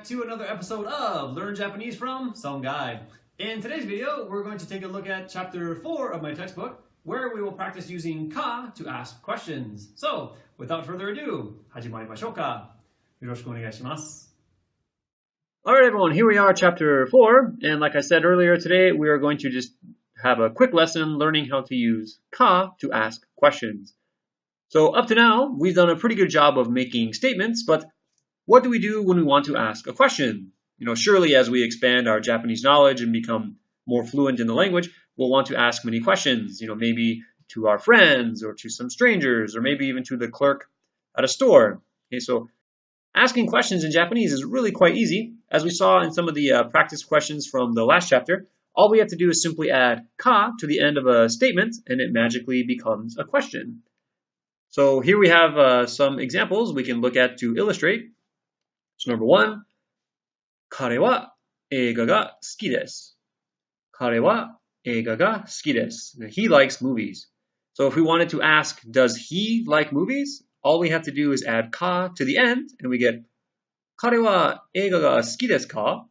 back to another episode of Learn Japanese from Some Guide. In today's video, we're going to take a look at chapter 4 of my textbook, where we will practice using ka to ask questions. So, without further ado, 始まりましょうか。よろしくお願いします。Alright everyone, here we are, chapter 4, and like I said earlier today, we are going to just have a quick lesson learning how to use ka to ask questions. So up to now, we've done a pretty good job of making statements, but what do we do when we want to ask a question? Surely as we expand our Japanese knowledge and become more fluent in the language, we'll want to ask many questions, maybe to our friends or to some strangers or maybe even to the clerk at a store. Okay, so asking questions in Japanese is really quite easy. As we saw in some of the practice questions from the last chapter, all we have to do is simply add ka to the end of a statement and it magically becomes a question. So here we have some examples we can look at to illustrate. So number 1, 彼は映画が好きです。彼は映画が好きです。He likes movies. So if we wanted to ask, does he like movies? All we have to do is add ka to the end and we get 彼は映画が好きですか?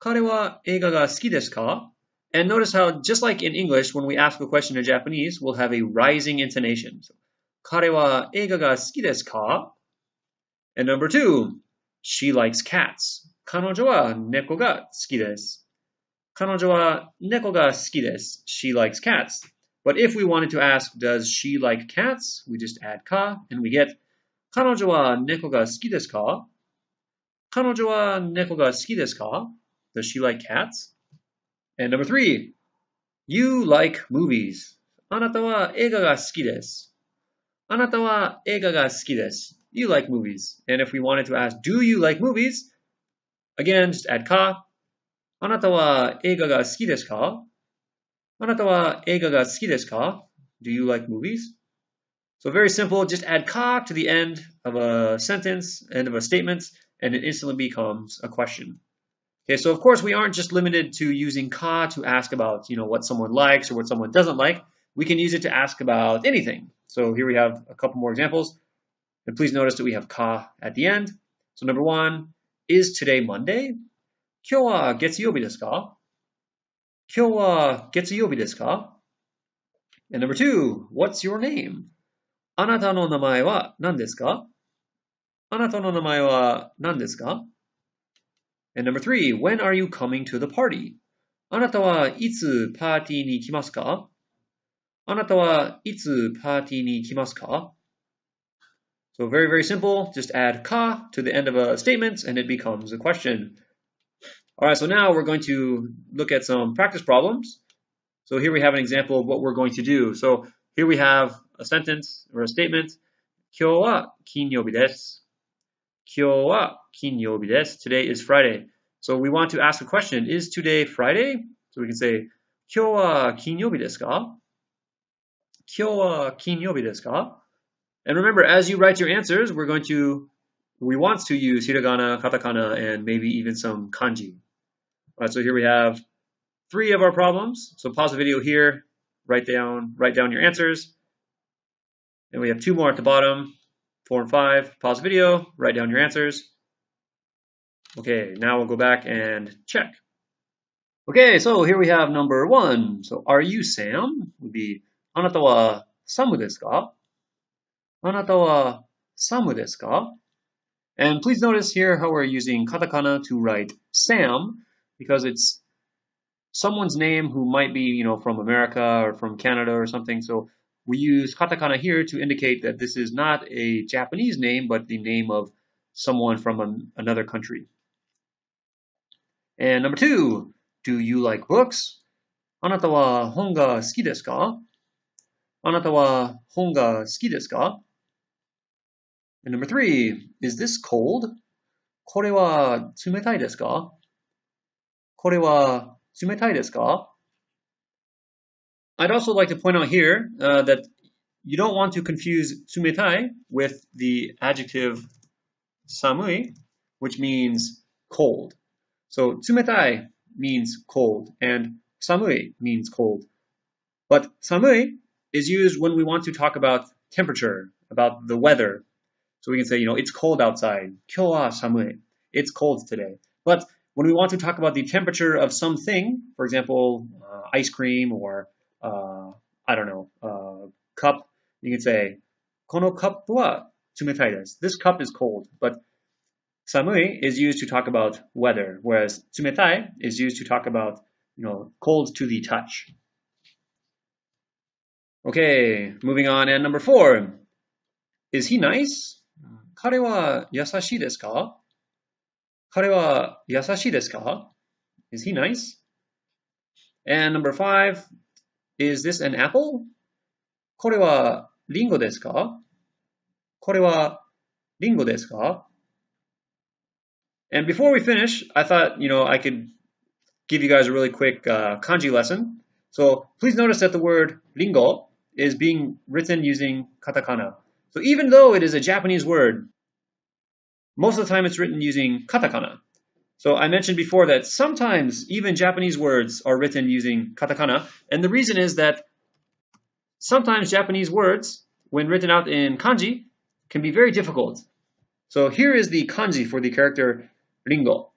彼は映画が好きですか? And notice how, just like in English, when we ask a question in Japanese, we'll have a rising intonation. So, 彼は映画が好きですか? And number 2, she likes cats. 彼女は猫が好きです。彼女は猫が好きです。She likes cats. But if we wanted to ask, does she like cats? We just add ka and we get 彼女は猫が好きですか? 彼女は猫が好きですか? Does she like cats? And number 3, you like movies. あなたは映画が好きです。あなたは映画が好きです。You like movies. And if we wanted to ask, do you like movies? Again, just add ka. あなたは映画が好きですか? あなたは映画が好きですか? Do you like movies? So very simple, just add ka to the end of a sentence, end of a statement, and it instantly becomes a question. Okay, so of course we aren't just limited to using ka to ask about, what someone likes or what someone doesn't like. We can use it to ask about anything. So here we have a couple more examples. And please notice that we have ka at the end. So number 1, is today Monday? 今日は月曜日ですか? 今日は月曜日ですか? And number 2, what's your name? あなたの名前は何ですか? あなたの名前は何ですか? And number 3, when are you coming to the party? あなたはいつパーティーに来ますか? あなたはいつパーティーに来ますか? So very, very simple. Just add ka to the end of a statement and it becomes a question. All right, so now we're going to look at some practice problems. So here we have an example of what we're going to do. So here we have a sentence or a statement. 今日は金曜日です。今日は金曜日です。Today is Friday. So we want to ask a question. Is today Friday? So we can say 今日は金曜日ですか? 今日は金曜日ですか? And remember, as you write your answers, we want to use Hiragana, Katakana, and maybe even some Kanji. All right, so here we have 3 of our problems. So pause the video here, write down your answers. And we have 2 more at the bottom, 4 and 5. Pause the video, write down your answers. Okay, now we'll go back and check. Okay, so here we have number 1. So are you Sam? Would be あなたはサムですか? あなたはサムですか? And please notice here how we're using katakana to write Sam because it's someone's name who might be, from America or from Canada or something. So we use katakana here to indicate that this is not a Japanese name, but the name of someone from another country. And number 2, do you like books? あなたは本が好きですか? あなたは本が好きですか? And number 3, is this cold? これは冷たいですか? これは冷たいですか? I'd also like to point out here that you don't want to confuse sumetai with the adjective samui, which means cold. So sumetai means cold and samui means cold. But samui is used when we want to talk about temperature, about the weather. So we can say, it's cold outside. 今日は寒い. it's cold today. But when we want to talk about the temperature of something, for example, ice cream or, I don't know, cup, you can say, このカップは冷たいです. This cup is cold. But 寒い is used to talk about weather, whereas 冷たい is used to talk about, cold to the touch. Okay, moving on. And number 4. Is he nice? 彼は優しいですか? 彼は優しいですか? Is he nice? And number 5. Is this an apple? これはリンゴですか? これはリンゴですか? And before we finish, I thought, I could give you guys a really quick kanji lesson. So please notice that the word ringo is being written using katakana. So even though it is a Japanese word, most of the time it's written using katakana. So I mentioned before that sometimes even Japanese words are written using katakana. And the reason is that sometimes Japanese words, when written out in kanji, can be very difficult. So here is the kanji for the character ringo.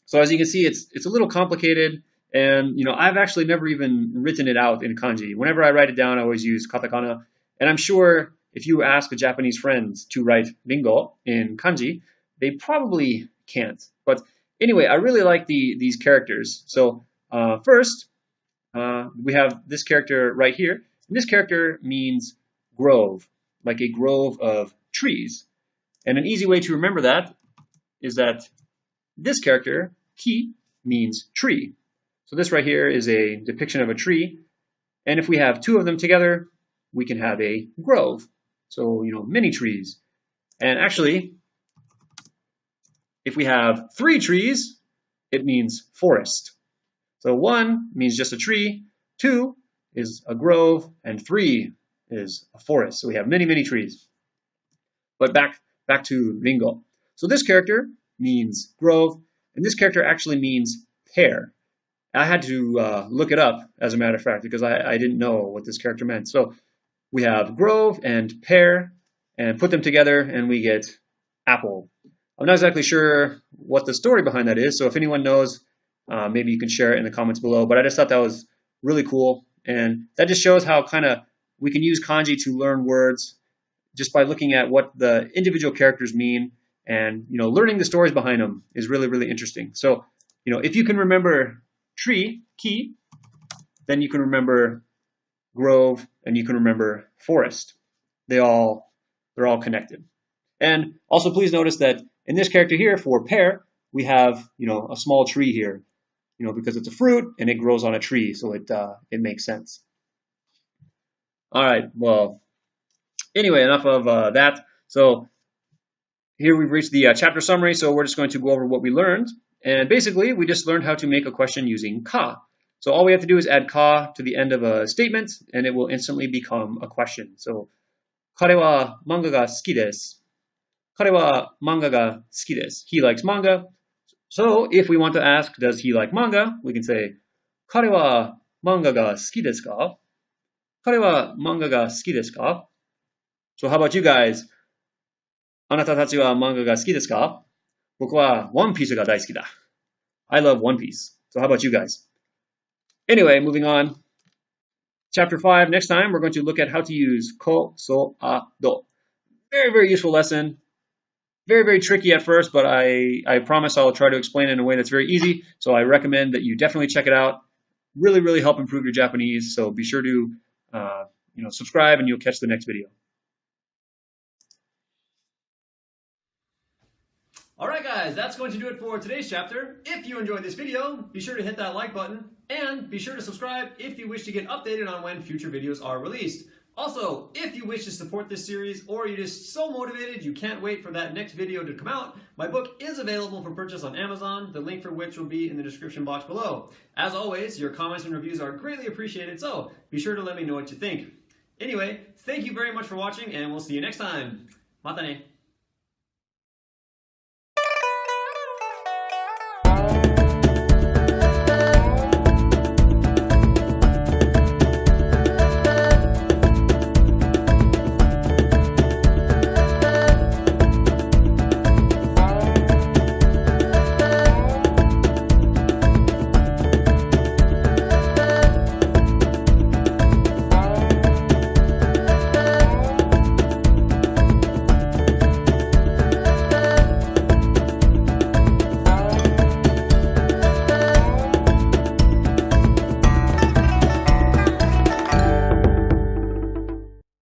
So as you can see, it's a little complicated, and I've actually never even written it out in kanji. Whenever I write it down, I always use katakana. And I'm sure if you ask a Japanese friend to write ringo in kanji, they probably can't. But anyway, I really like these characters. So first, we have this character right here. And this character means grove, like a grove of trees. And an easy way to remember that is that this character, ki, means tree. So this right here is a depiction of a tree. And if we have 2 of them together, we can have a grove. So, many trees. And actually, if we have 3 trees, it means forest. So 1 means just a tree, 2 is a grove, and 3 is a forest. So we have many, many trees. But back to ringo. So this character means grove, and this character actually means pear. I had to look it up, as a matter of fact, because I didn't know what this character meant. So we have grove and pear, and put them together, and we get apple. I'm not exactly sure what the story behind that is, so if anyone knows, maybe you can share it in the comments below. But I just thought that was really cool, and that just shows how kind of we can use kanji to learn words just by looking at what the individual characters mean, and learning the stories behind them is really, really interesting. So if you can remember tree, ki, then you can remember grove, and you can remember forest. They're all connected. And also please notice that in this character here for pear, we have a small tree here, because it's a fruit and it grows on a tree, so it makes sense. All right, well, anyway, enough of that. So here we've reached the chapter summary, so we're just going to go over what we learned. And basically, we just learned how to make a question using ka. So all we have to do is add ka to the end of a statement, and it will instantly become a question. So, 彼は漫画が好きです. 彼は漫画が好きです. He likes manga. So if we want to ask, does he like manga? We can say, 彼は漫画が好きですか? 彼は漫画が好きですか? So how about you guys? あなたたちは漫画が好きですか? 僕は One Piece が大好きだ. I love One Piece. So how about you guys? Anyway, moving on. Chapter 5, next time we're going to look at how to use ko, so, a, do. Very, very useful lesson. Very, very tricky at first, but I promise I'll try to explain it in a way that's very easy. So I recommend that you definitely check it out. Really, really help improve your Japanese. So be sure to subscribe, and you'll catch the next video. Alright guys, that's going to do it for today's chapter. If you enjoyed this video, be sure to hit that like button, and be sure to subscribe if you wish to get updated on when future videos are released. Also, if you wish to support this series, or you're just so motivated you can't wait for that next video to come out, my book is available for purchase on Amazon, the link for which will be in the description box below. As always, your comments and reviews are greatly appreciated, so be sure to let me know what you think. Anyway, thank you very much for watching, and we'll see you next time. Mata ne!